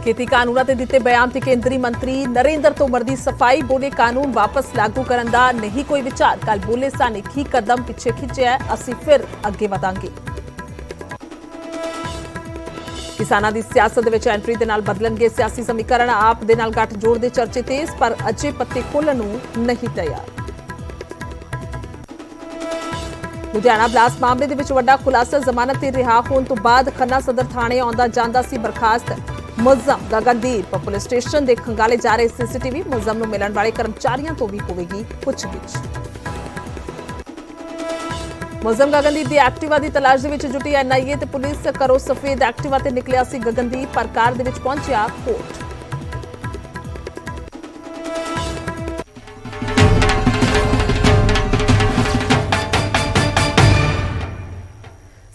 खेती कानूनां ते दिते बयान ते केंद्रीय मंत्री नरेंद्र तोमर दी सफाई बोले कानून वापस लागू करन दा नहीं कोई विचार। कल बोले सन एक ही कदम पिछे खिंचिया असीं फिर अगे वधांगे। किसानां दी सियासत विच एंट्री दे नाल बदलणगे सियासी समीकरण। आप दे नाल गठजोड़ दे चर्चे तेज पर अजे पत्ते खोलण नूं नहीं तैयार। लुधियाना ब्लास्ट मामले दे विच वड्डा खुलासा। जमानत ते रिहा होण तों बाद खन्ना सदर थाणे आउंदा जांदा सी बर्खास्त मुलजम गगनदीप। पुलिस स्टेशन दे खंगाले जा रहे सीसीटीवी। मुलजम नूं मिलण वाले कर्मचारियों तो भी होवेगी पुछगिछ। मुलजम गगनदीप दी एक्टिवा दी तलाश दे विच जुटी एनआईए ते पुलिस। करो सफेद एक्टिवा ते निकलिया सी गगनदीप पर कार दे विच पहुंचिया कोर्ट।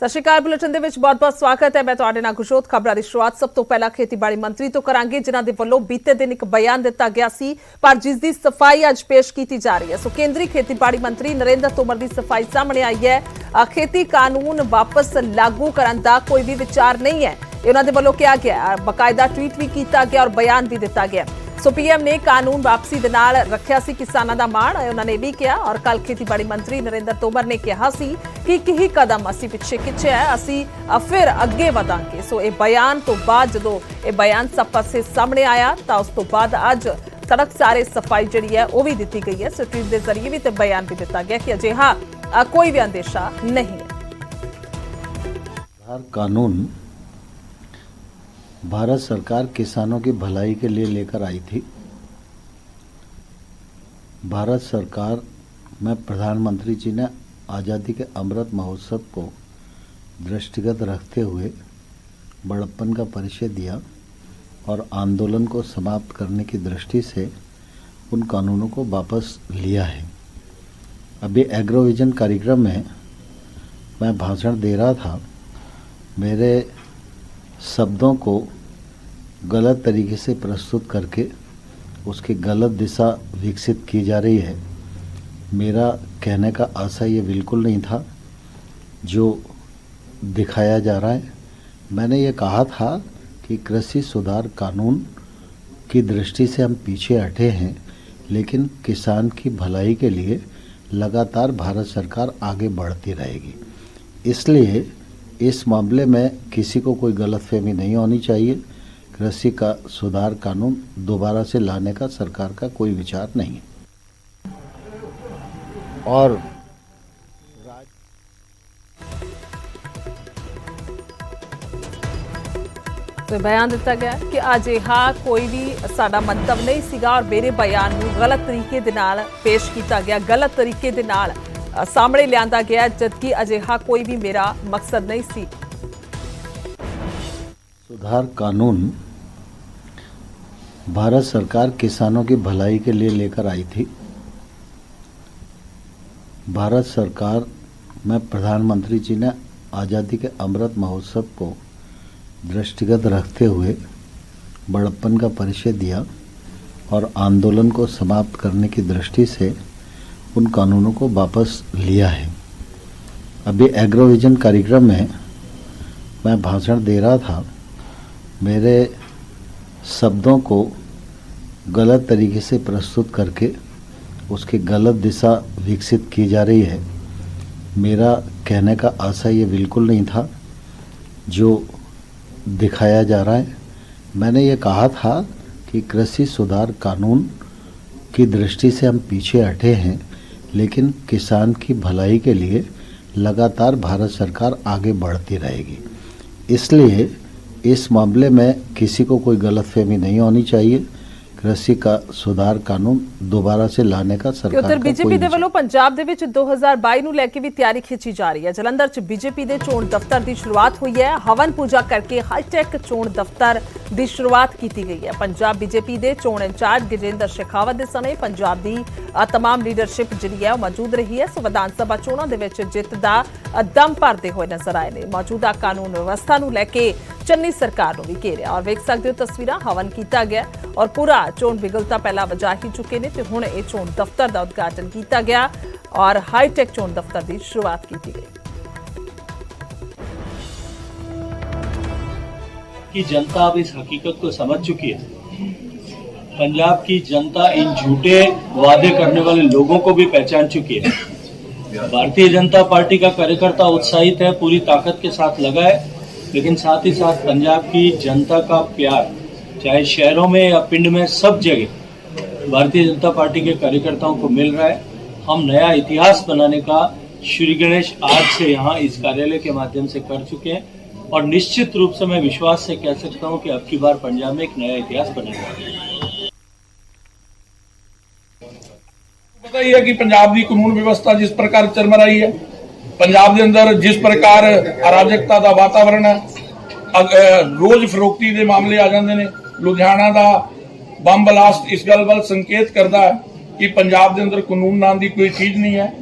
सत श्री अकाल। बुलेटिन दे विच बहुत-बहुत स्वागत है। मैं तुहाडे नाल गुरजोत। खबरां दी शुरुआत सब तो पहला खेतीबाड़ी मंत्री तो करांगे, जिन्हां दे वल्लों बीते दिन एक बयान दिता गया सी पर जिस दी सफाई अज पेश की जा रही है। सो केंद्रीय खेतीबाड़ी मंत्री नरेंद्र तोमर दी सफाई सामने आई है। खेती कानून वापस लागू करन दा कोई भी विचार नहीं है, उन्हां दे वल्लों कहा गया। बकायदा ट्वीट भी किया गया और बयान भी दिता गया। सो पीएम ने कानून वापसी दे नाल रखिया सी किसानां दा मान, उन्होंने भी किया। और कल खेतीबाड़ी मंत्री नरेंद्र तोमर ने कहा सी कि एक ही कदम असीं पिछे खिंचिया है, असीं फिर अगे वधांगे। सो ये बयान तो बाद जदों ये बयान सब पासे सामने आया तो उस तो बाद अज सड़क सारे सफाई जिहड़ी है वह भी दी गई है। सो ट्वीट के जरिए भी तो बयान भी दिता गया कि अजिहा कोई भी अंदेशा नहीं है। कानून भारत सरकार किसानों की भलाई के लिए लेकर आई थी। भारत सरकार में प्रधानमंत्री जी ने आज़ादी के अमृत महोत्सव को दृष्टिगत रखते हुए बड़प्पन का परिचय दिया और आंदोलन को समाप्त करने की दृष्टि से उन कानूनों को वापस लिया है। अभी एग्रोविजन कार्यक्रम में मैं भाषण दे रहा था। मेरे शब्दों को गलत तरीके से प्रस्तुत करके उसकी गलत दिशा विकसित की जा रही है। मेरा कहने का आशय ये बिल्कुल नहीं था जो दिखाया जा रहा है। मैंने ये कहा था कि कृषि सुधार कानून की दृष्टि से हम पीछे हटे हैं, लेकिन किसान की भलाई के लिए लगातार भारत सरकार आगे बढ़ती रहेगी। इसलिए इस मामले में किसी को कोई गलतफहमी नहीं होनी चाहिए। कृषि का सुधार कानून दोबारा से लाने का सरकार का कोई विचार नहीं है। और तो बयान दिता गया कि अजिहा कोई भी साडा मंतव नहीं सीगा और मेरे बयान नूं गलत तरीके दे नाल पेश किया गया, गलत तरीके दे नाल सामने लिया गया, जबकि अजिहा कोई भी मेरा मकसद नहीं सी। सुधार कानून भारत सरकार किसानों की भलाई के लिए लेकर आई थी। भारत सरकार में प्रधानमंत्री जी ने आज़ादी के अमृत महोत्सव को दृष्टिगत रखते हुए बड़प्पन का परिचय दिया और आंदोलन को समाप्त करने की दृष्टि से उन कानूनों को वापस लिया है। अभी एग्रोविजन कार्यक्रम में मैं भाषण दे रहा था। मेरे शब्दों को गलत तरीके से प्रस्तुत करके उसकी गलत दिशा विकसित की जा रही है। मेरा कहने का आशय ये बिल्कुल नहीं था जो दिखाया जा रहा है। मैंने ये कहा था कि कृषि सुधार कानून की दृष्टि से हम पीछे हटे हैं, लेकिन किसान की भलाई के लिए लगातार भारत सरकार आगे बढ़ती रहेगी। इसलिए इस मामले में किसी को कोई गलतफहमी नहीं होनी चाहिए। कृषि का सुधार कानून दोबारा से लाने का सरकार उधर बीजेपी दे ਵੱਲੋਂ पंजाब दे विच 2022 ਨੂੰ ਲੈ ਕੇ ਵੀ ਤਿਆਰੀ ਖਿੱਚੀ ਜਾ ਰਹੀ ਹੈ। ਜਲੰਧਰ 'ਚ बीजेपी ਦੇ ਚੋਣ ਦਫ਼ਤਰ ਦੀ ਸ਼ੁਰੂਆਤ ਹੋਈ ਹੈ। ਹਵਨ ਪੂਜਾ ਕਰਕੇ ਹਾਈਟੈਕ ਚੋਣ ਦਫ਼ਤਰ ਦੀ ਸ਼ੁਰੂਆਤ ਕੀਤੀ ਗਈ ਹੈ। पंजाब बीजेपी ਦੇ ਚੋਣ ਇੰਚਾਰਜ ਗਜੇਂਦਰ ਸ਼ੇਖਾਵਤ ਦੇ ਸਣੇ पंजाब ਦੀ तमाम लीडरशिप ਜਿਹੜੀ ਹੈ ਉਹ ਮੌਜੂਦ ਰਹੀ ਹੈ। ਸੋ ਵਿਧਾਨ ਸਭਾ ਚੋਣਾਂ ਦੇ ਵਿੱਚ ਜਿੱਤ ਦਾ ਦਮ ਭਰਦੇ ਹੋਏ ਨਜ਼ਰ ਆਏ ਨੇ। ਮੌਜੂਦਾ ਕਾਨੂੰਨ ਵਿਵਸਥਾ ਨੂੰ ਲੈ ਕੇ ਚੰਨੀ ਸਰਕਾਰ ਨੂੰ ਵੀ ਘੇਰਿਆ और ਵੇਖ ਸਕਦੇ ਹੋ ਤਸਵੀਰਾਂ। ਹਵਨ ਕੀਤਾ ਗਿਆ और पूरा चोण बिगलता पहला वजा ही चुके ने ते हुण इह चोण दफ्तर का उद्घाटन किया गया और हाईटैक चोण दफ्तर की शुरुआत की गई। की जनता अब इस हकीकत को समझ चुकी है। पंजाब की जनता इन झूठे वादे करने वाले लोगों को भी पहचान चुकी है। भारतीय जनता पार्टी का कार्यकर्ता उत्साहित है, पूरी ताकत के साथ लगा है, लेकिन साथ ही साथ पंजाब की जनता का प्यार, चाहे शहरों में या पिंड में, सब जगह भारतीय जनता पार्टी के कार्यकर्ताओं को मिल रहा है। हम नया इतिहास बनाने का श्री गणेश आज से यहाँ इस कार्यालय के माध्यम से कर चुके हैं, और निश्चित रूप से मैं विश्वास से कह सकता हूँ कि अब की बार पंजाब में एक नया इतिहास बनेगा। पता ही है कि पंजाब की कानून व्यवस्था जिस प्रकार चरमराई है, पंजाब के अंदर जिस प्रकार अराजकता का वातावरण है, रोज फरोख्ती के मामले आ जाते हैं। लुधियाना का बम ब्लास्ट इस गल वाल संकेत करता है कि पंजाब के अंदर कानून नाम की कोई चीज नहीं है,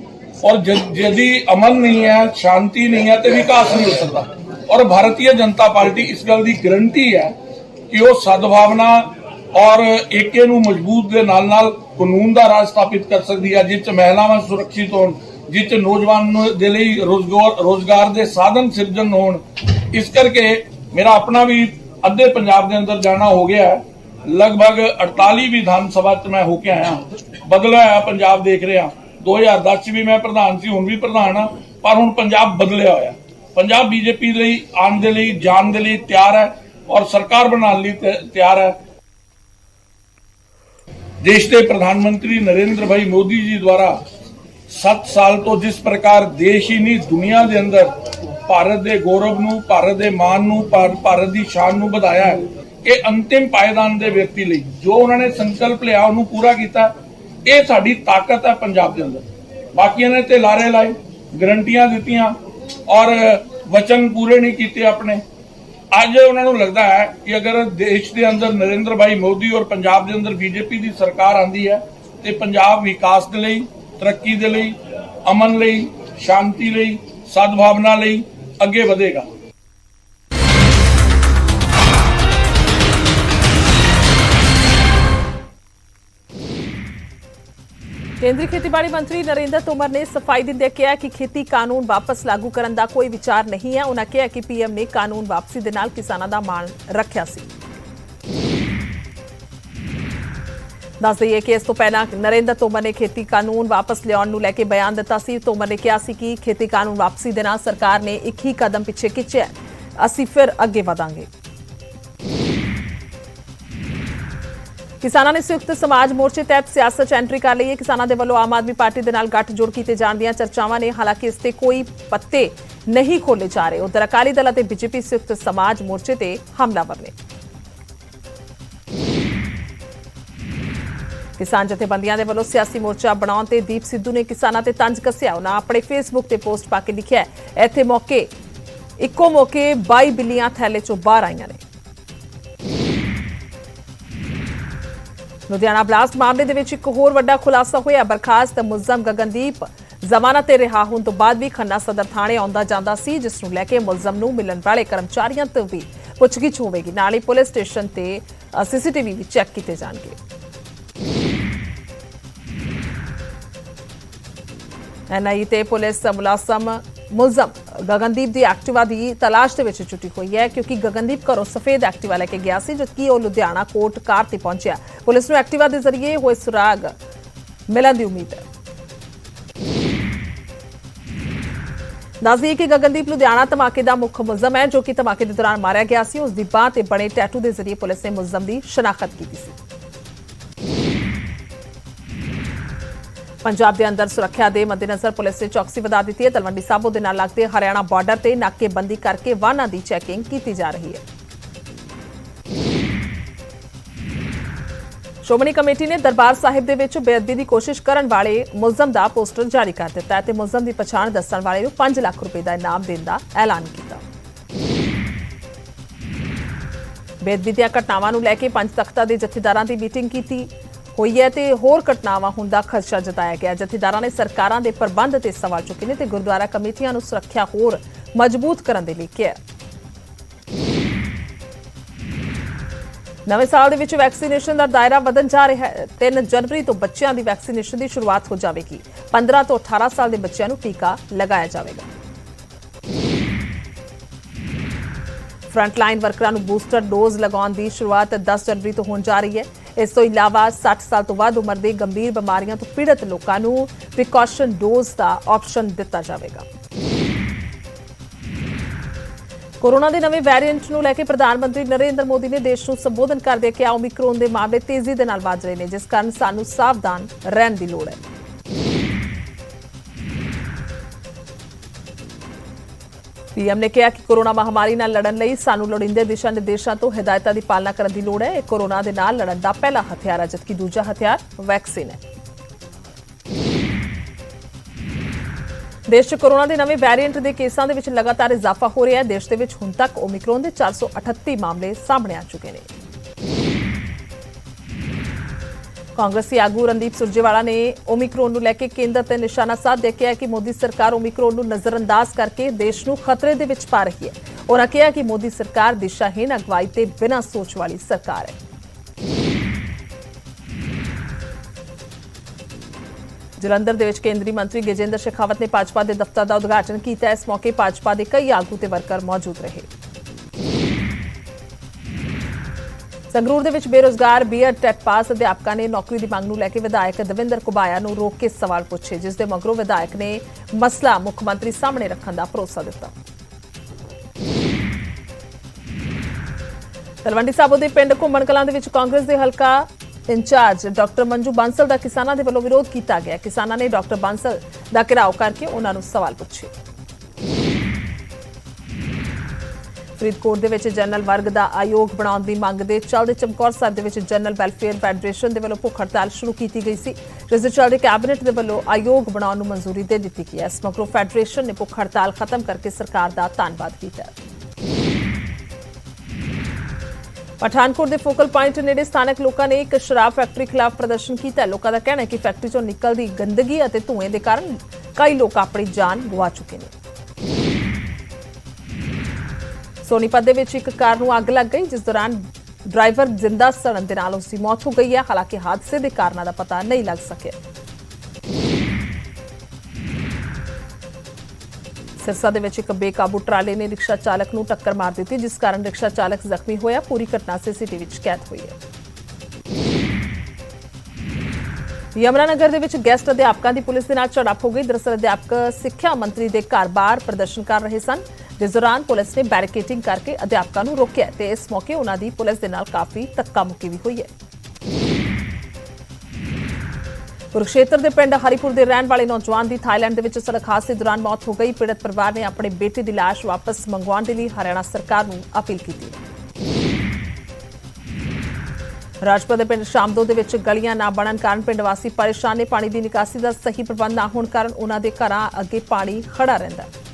और यदि अमन नहीं है, शांति नहीं है, तो विकास नहीं हो सकता। और भारतीय जनता पार्टी इस गल की गारंटी है कि वो सद्भावना और एके नूं मजबूत दे नाल नाल कानून का राज स्थापित कर सकती है, जिस महिलावां सुरक्षित होण, जिस नौजवान दे लई रोजगार के साधन सिरजन होण। इस करके मेरा अपना भी अद्धे पंजाब के अंदर जाना हो गया है। लगभग 48 विधान सभा च मैं होके आया, बदला है पंजाब देख रहा। 2010 च भी मैं प्रधान सी, हुण भी प्रधान हाँ, पर हुण पंजाब बदलिया होया। पंजाब बीजेपी लई आने दे लई जान दे लई तैयार है, और सरकार बनाने लई तैयार है। देश के प्रधानमंत्री नरेंद्र भाई मोदी जी द्वारा 7 साल तो जिस प्रकार देश ही नहीं दुनिया के अंदर भारत के गौरव नूं, भारत के मान नूं, भारत की शान नूं बढ़ाया है, ये अंतिम पायदान के व्यक्ति लई जो उन्होंने संकल्प लिया उन्होंने पूरा किया। ये साडी ताकत है पंजाब के अंदर। बाकियों ने ते लारे लाए, गारंटियां दित्तियां और वचन पूरे नहीं किए अपने। अज उन्होंने लगता है कि अगर देश के अंदर नरेंद्र भाई मोदी और पंजाब के अंदर बीजेपी की सरकार आती है तो पंजाब विकास के लिए, तरक्की के लिए, अमन लिए, शांति लिए, सद्भावना लिए अगे बढ़ेगा। ਕੇਂਦਰੀ ਖੇਤੀਬਾੜੀ ਮੰਤਰੀ ਨਰਿੰਦਰ ਤੋਮਰ ਨੇ ਸਫਾਈ ਦਿੰਦਿਆਂ ਕਿਹਾ ਕਿ ਖੇਤੀ ਕਾਨੂੰਨ ਵਾਪਸ ਲਾਗੂ ਕਰਨ ਦਾ ਕੋਈ ਵਿਚਾਰ ਨਹੀਂ ਹੈ। ਉਨ੍ਹਾਂ ਕਿਹਾ ਕਿ ਪੀਐਮ ਨੇ ਕਾਨੂੰਨ ਵਾਪਸੀ ਦੇ ਨਾਲ ਕਿਸਾਨਾਂ ਦਾ ਮਾਣ ਰੱਖਿਆ ਸੀ। ਦੱਸ ਦਈਏ ਕਿ ਇਸ ਤੋਂ ਪਹਿਲਾਂ ਨਰਿੰਦਰ ਤੋਮਰ ਨੇ ਖੇਤੀ ਕਾਨੂੰਨ ਵਾਪਸ ਲਿਆਉਣ ਨੂੰ ਲੈ ਕੇ ਬਿਆਨ ਦਿੱਤਾ ਸੀ। ਤੋਮਰ ਨੇ ਕਿਹਾ ਸੀ ਕਿ ਖੇਤੀ ਕਾਨੂੰਨ ਵਾਪਸੀ ਦੇ ਨਾਲ ਸਰਕਾਰ ਨੇ ਇੱਕ ਹੀ ਕਦਮ ਪਿੱਛੇ ਖਿੱਚਿਆ, ਅਸੀਂ ਫਿਰ ਅੱਗੇ ਵਧਾਂਗੇ। किसानों ने संयुक्त समाज मोर्चे तहत सियासत च एंट्री कर ली है। किसानों के वालों आम आदमी पार्टी के नाल गठजोड़ किए जाने दी चर्चावां ने, हालांकि इससे कोई पत्ते नहीं खोले जा रहे। उधर अकाली दल और बीजेपी संयुक्त समाज मोर्चे ते हमलावर ने। किसान जथेबंदियां दे वालों सियासी मोर्चा बनाउण ते दीप सिद्धू ने किसानां ते तंज कसिया। उन्हां अपने फेसबुक ते पोस्ट पा के लिखिआ, इत्थे मौके इक्को मौके 22 बिल्लियां थैले चों बाहर आईआं ने। लुधियाना ब्लास्ट मामले दे विच एक होर वड्डा खुलासा होया। बरखास्त मुलजम गगनदीप जमानत ते रिहा होण तों बाद भी खन्ना सदर थाणे आउंदा जांदा सी, जिस नूं लैके मुलजम नूं मिलण वाले कर्मचारियां तों भी पुछगिछ होवेगी। नाल ही पुलिस स्टेशन ते सीसीटीवी भी चैक कीते जाणगे। एनआई ते पुलिस मुलजम गगनदीप की एक्टिवा की तलाश के जुटी हुई है, क्योंकि गगनदीप घरों सफेद एक्टिवा लैके गया सी, जबकि वह लुधियाना कोर्ट कार से पहुंचा। पुलिस को एक्टिवा के जरिए हुए सुराग मिलने की उम्मीद है। दस दिए कि गगनदीप लुधियाना धमाके का मुख्य मुलजम है, जो कि धमाके के दौरान मारिया गया सी। उसकी बांह ते बने टैटू के जरिए पुलिस ने मुलजम की शनाख्त की थी। पंजाब के अंदर सुरक्षा के मद्देनजर पुलिस ने चौकसी वधा दी है। तलवंडी साबो के नाल लगते हरियाणा बॉर्डर से नाकेबंदी करके वाहनों की चैकिंग की जा रही है। श्रोमणी कमेटी ने दरबार साहिब दे विच बेअदबी की कोशिश करने वाले मुलजम का पोस्टर जारी कर दिता है, मुलजम की पछाण दस्सण वाले नूं 5 लाख रुपए का इनाम देने का ऐलान किया। बेअदबी दी घटनावां नूं लैके पंज तख्तां दे जथेदारां दी मीटिंग की हुई है ते होर घटनावां होण दा खदशा जताया गया। जथेदारां ने सरकारां दे प्रबंध ते सवाल चुके ने ते गुरुद्वारा कमेटियां नूं सुरक्षा होर मजबूत करन दे लई किहा। नवें साल दे विच वैक्सीनेशन दा दायरा वधन जा रहा है। 3 जनवरी तो बच्चों की वैक्सीनेशन की शुरुआत हो जाएगी। 15 तो 18 साल के बच्चों को टीका लगाया जाएगा। ਫਰੰਟਲਾਈਨ ਵਰਕਰਾਂ ਨੂੰ ਬੂਸਟਰ ਡੋਜ਼ ਲਗਾਉਣ ਦੀ ਸ਼ੁਰੂਆਤ 10 ਜਨਵਰੀ ਤੋਂ ਹੋਣ ਜਾ ਰਹੀ ਹੈ। ਇਸ ਤੋਂ ਇਲਾਵਾ 60 ਸਾਲ ਤੋਂ ਵੱਧ ਉਮਰ ਦੇ ਗੰਭੀਰ ਬਿਮਾਰੀਆਂ ਤੋਂ ਪੀੜਤ ਲੋਕਾਂ ਨੂੰ ਪ੍ਰੀਕਾਸ਼ਨ ਡੋਜ਼ ਦਾ ਆਪਸ਼ਨ ਦਿੱਤਾ ਜਾਵੇਗਾ। ਕੋਰੋਨਾ ਦੇ ਨਵੇਂ ਵੈਰੀਐਂਟ ਨੂੰ ਲੈ ਕੇ ਪ੍ਰਧਾਨ ਮੰਤਰੀ ਨਰਿੰਦਰ ਮੋਦੀ ਨੇ ਦੇਸ਼ ਨੂੰ ਸੰਬੋਧਨ ਕਰਦੇ ਕਿਹਾ ਓਮਿਕਰੋਨ ਦੇ ਮਾਮਲੇ ਤੇਜ਼ੀ ਦੇ ਨਾਲ ਵੱਧ ਰਹੇ ਨੇ, ਜਿਸ ਕਾਰਨ ਸਾਨੂੰ ਸਾਵਧਾਨ ਰਹਿਣ ਦੀ ਲੋੜ ਹੈ। ਪੀਐਮ ਨੇ ਕਿਹਾ ਕਿ ਕੋਰੋਨਾ ਮਹਾਮਾਰੀ ਨਾਲ ਲੜਨ ਲਈ ਸਾਨੂੰ ਲੋੜੀਂਦੇ ਦਿਸ਼ਾ ਨਿਰਦੇਸ਼ਾਂ ਤੋਂ ਹਦਾਇਤਾਂ ਦੀ ਪਾਲਣਾ ਕਰਨ ਦੀ ਲੋੜ ਹੈ। ਇਹ ਕੋਰੋਨਾ ਦੇ ਨਾਲ ਲੜਨ ਦਾ ਪਹਿਲਾ ਹਥਿਆਰ ਹੈ, ਜਦਕਿ ਦੂਜਾ ਹਥਿਆਰ ਵੈਕਸੀਨ ਹੈ। ਦੇਸ਼ 'ਚ ਕੋਰੋਨਾ ਦੇ ਨਵੇਂ ਵੈਰੀਐਂਟ ਦੇ ਕੇਸਾਂ ਦੇ ਵਿੱਚ ਲਗਾਤਾਰ ਇਜ਼ਾਫਾ ਹੋ ਰਿਹਾ ਹੈ। ਦੇਸ਼ ਦੇ ਵਿੱਚ ਹੁਣ ਤੱਕ ਓਮਿਕਰੋਨ ਦੇ 438 ਮਾਮਲੇ ਸਾਹਮਣੇ ਆ ਚੁੱਕੇ ਨੇ। ਕਾਂਗਰਸੀ ਆਗੂ ਰਣਦੀਪ ਸੁਰਜੇਵਾਲਾ ਨੇ ਓਮਿਕਰੋਨ ਨੂੰ ਲੈ ਕੇ ਕੇਂਦਰ ਤੇ ਨਿਸ਼ਾਨਾ ਸਾਧਿਆ ਕਿਹਾ ਕਿ ਮੋਦੀ ਸਰਕਾਰ ਓਮਿਕਰੋਨ ਨੂੰ ਨਜ਼ਰਅੰਦਾਜ਼ ਕਰਕੇ ਦੇਸ਼ ਨੂੰ ਖਤਰੇ ਦੇ ਵਿੱਚ ਪਾ ਰਹੀ ਹੈ। ਉਹਨਾਂ ਕਿਹਾ ਕਿ ਮੋਦੀ ਸਰਕਾਰ ਦਿਸ਼ਾਹੀਨ ਅਗਵਾਈ ਤੇ ਬਿਨਾਂ ਸੋਚ ਵਾਲੀ ਸਰਕਾਰ ਹੈ। ਜਲੰਧਰ ਦੇ ਵਿੱਚ ਕੇਂਦਰੀ ਮੰਤਰੀ ਗਜੇਂਦਰ ਸ਼ੇਖਾਵਤ ਨੇ ਭਾਜਪਾ ਦੇ ਦਫ਼ਤਰ ਦਾ ਉਦਘਾਟਨ ਕੀਤਾ। ਇਸ ਮੌਕੇ ਭਾਜਪਾ ਦੇ ਕਈ ਆਗੂ ਤੇ ਵਰਕਰ ਮੌਜੂਦ ਰਹੇ। ਸੰਗਰੂਰ ਦੇ ਵਿੱਚ ਬੇਰੁਜ਼ਗਾਰ ਬੀਐਡ ਟੈਟ ਪਾਸ ਅਧਿਆਪਕਾਂ ਨੇ ਨੌਕਰੀ ਦੀ ਮੰਗ ਨੂੰ ਲੈ ਕੇ ਵਿਧਾਇਕ ਦਵਿੰਦਰ ਕੁਬਾਇਆ ਨੂੰ ਰੋਕ ਕੇ ਸਵਾਲ ਪੁੱਛੇ, ਜਿਸ ਦੇ ਮਗਰੋਂ ਵਿਧਾਇਕ ਨੇ ਮਸਲਾ ਮੁੱਖ ਮੰਤਰੀ ਸਾਹਮਣੇ ਰੱਖਣ ਦਾ ਭਰੋਸਾ ਦਿੱਤਾ। ਤਲਵੰਡੀ ਸਾਬੋ ਦੇ ਪਿੰਡ ਘੁੰਮਣ ਕਲਾਂ ਦੇ ਵਿੱਚ ਕਾਂਗਰਸ ਦੇ ਹਲਕਾ ਇੰਚਾਰਜ ਡਾਕਟਰ ਮੰਜੂ ਬਾਂਸਲ ਦਾ ਕਿਸਾਨਾਂ ਦੇ ਵੱਲੋਂ ਵਿਰੋਧ ਕੀਤਾ ਗਿਆ। ਕਿਸਾਨਾਂ ਨੇ ਡਾਕਟਰ ਬਾਂਸਲ ਦਾ ਘਿਰਾਓ ਕਰਕੇ ਉਹਨਾਂ ਨੂੰ ਸਵਾਲ ਪੁੱਛੇ। ਫਰੀਦਕੋਟ ਦੇ ਵਿੱਚ ਜਨਰਲ ਵਰਗ ਦਾ ਆਯੋਗ ਬਣਾਉਣ ਦੀ ਮੰਗ ਦੇ ਚੱਲਦੇ ਚਮਕੌਰ ਸਾਹਿਬ ਦੇ ਵਿੱਚ ਜਨਰਲ ਵੈਲਫੇਅਰ ਫੈਡਰੇਸ਼ਨ ਦੇ ਵੱਲੋਂ ਭੁੱਖ ਹੜਤਾਲ ਸ਼ੁਰੂ ਕੀਤੀ ਗਈ ਸੀ, ਜਿਸ ਦੇ ਚੱਲਦੇ ਕੈਬਨਿਟ ਦੇ ਵੱਲੋਂ ਆਯੋਗ ਬਣਾਉਣ ਨੂੰ ਮਨਜ਼ੂਰੀ ਦੇ ਦਿੱਤੀ ਗਈ ਹੈ। ਇਸ ਮਗਰੋਂ ਫੈਡਰੇਸ਼ਨ ਨੇ ਭੁੱਖ ਹੜਤਾਲ ਖਤਮ ਕਰਕੇ ਸਰਕਾਰ ਦਾ ਧੰਨਵਾਦ ਕੀਤਾ। ਪਠਾਨਕੋਟ ਦੇ ਫੋਕਲ ਪੁਆਇੰਟ ਨੇੜੇ ਸਥਾਨਕ ਲੋਕਾਂ ਨੇ ਇੱਕ ਸ਼ਰਾਬ ਫੈਕਟਰੀ ਖਿਲਾਫ ਪ੍ਰਦਰਸ਼ਨ ਕੀਤਾ। ਲੋਕਾਂ ਦਾ ਕਹਿਣਾ ਹੈ ਕਿ ਫੈਕਟਰੀ ਚੋਂ ਨਿਕਲਦੀ ਗੰਦਗੀ ਅਤੇ ਧੂਏ ਦੇ ਕਾਰਨ ਕਈ ਲੋਕ ਆਪਣੀ ਜਾਨ ਗਵਾ ਚੁੱਕੇ ਨੇ। ਸੋਨੀਪਤ ਦੇ ਵਿੱਚ ਇੱਕ ਕਾਰ ਨੂੰ ਅੱਗ ਲੱਗ ਗਈ, ਜਿਸ ਦੌਰਾਨ ਡਰਾਈਵਰ ਜ਼ਿੰਦਾ ਸੜਨ ਦੇ ਨਾਲ ਉਸ ਦੀ ਮੌਤ ਹੋ ਗਈ ਹੈ। ਹਾਲਾਂਕਿ ਹਾਦਸੇ ਦੇ ਕਾਰਨਾਂ ਦਾ ਪਤਾ ਨਹੀਂ ਲੱਗ ਸਕਿਆ। ਸਿਰਸਾ ਦੇ ਵਿੱਚ ਇੱਕ ਬੇਕਾਬੂ ਟਰਾਲੇ ਨੇ ਰਿਕਸ਼ਾ ਚਾਲਕ ਨੂੰ ਟੱਕਰ ਮਾਰ ਦਿੱਤੀ, ਜਿਸ ਕਾਰਨ ਰਿਕਸ਼ਾ ਚਾਲਕ ਜ਼ਖਮੀ ਹੋਇਆ। ਪੂਰੀ ਘਟਨਾ ਸੀਸੀਟੀਵੀ ਵਿੱਚ ਕੈਦ ਹੋਈ ਹੈ। ਯਮੁਨਾਨਗਰ ਦੇ ਵਿੱਚ ਗੈਸਟ ਅਧਿਆਪਕਾਂ ਦੀ ਪੁਲਿਸ ਦੇ ਨਾਲ ਝੜਪ ਹੋ ਗਈ। ਦਰਅਸਲ ਅਧਿਆਪਕ ਸਿੱਖਿਆ ਮੰਤਰੀ ਦੇ ਘਰ ਬਾਹਰ ਪ੍ਰਦਰਸ਼ਨ ਕਰ ਰਹੇ ਸਨ, ਜਿਸ ਦੌਰਾਨ ਪੁਲਿਸ ਨੇ ਬੈਰੀਕੇਡਿੰਗ ਕਰਕੇ ਅਧਿਆਪਕਾਂ ਨੂੰ ਰੋਕਿਆ ਤੇ ਇਸ ਮੌਕੇ ਉਹਨਾਂ ਦੀ ਪੁਲਿਸ ਦੇ ਨਾਲ ਕਾਫੀ ਧੱਕਾ ਮੁੱਕੀ ਵੀ ਹੋਈ ਹੈ। ਕੁਰੂਕਸ਼ੇਤਰ ਦੇ ਪਿੰਡ ਹਰੀਪੁਰ ਦੇ ਰਹਿਣ ਵਾਲੇ ਨੌਜਵਾਨ ਦੀ ਥਾਈਲੈਂਡ ਦੇ ਵਿੱਚ ਸੜਕ ਹਾਦਸੇ ਦੌਰਾਨ ਮੌਤ ਹੋ ਗਈ। ਪੀੜਤ ਪਰਿਵਾਰ ਨੇ ਆਪਣੇ ਬੇਟੇ ਦੀ ਲਾਸ਼ ਵਾਪਸ ਮੰਗਵਾਉਣ ਦੇ ਲਈ ਹਰਿਆਣਾ ਸਰਕਾਰ ਨੂੰ ਅਪੀਲ ਕੀਤੀ। ਰਾਜਪੁਰ ਦੇ ਪਿੰਡ ਸ਼ਾਮਦੋ ਦੇ ਵਿੱਚ ਗਲੀਆਂ ਨਾ ਬਣਨ ਕਾਰਨ ਪਿੰਡ ਵਾਸੀ ਪਰੇਸ਼ਾਨ ਨੇ। ਪਾਣੀ ਦੀ ਨਿਕਾਸੀ ਦਾ ਸਹੀ ਪ੍ਰਬੰਧ ਨਾ ਹੋਣ ਕਾਰਨ ਉਹਨਾਂ ਦੇ ਘਰਾਂ ਅੱਗੇ ਪਾਣੀ ਖੜਾ ਰਹਿੰਦਾ ਹੈ।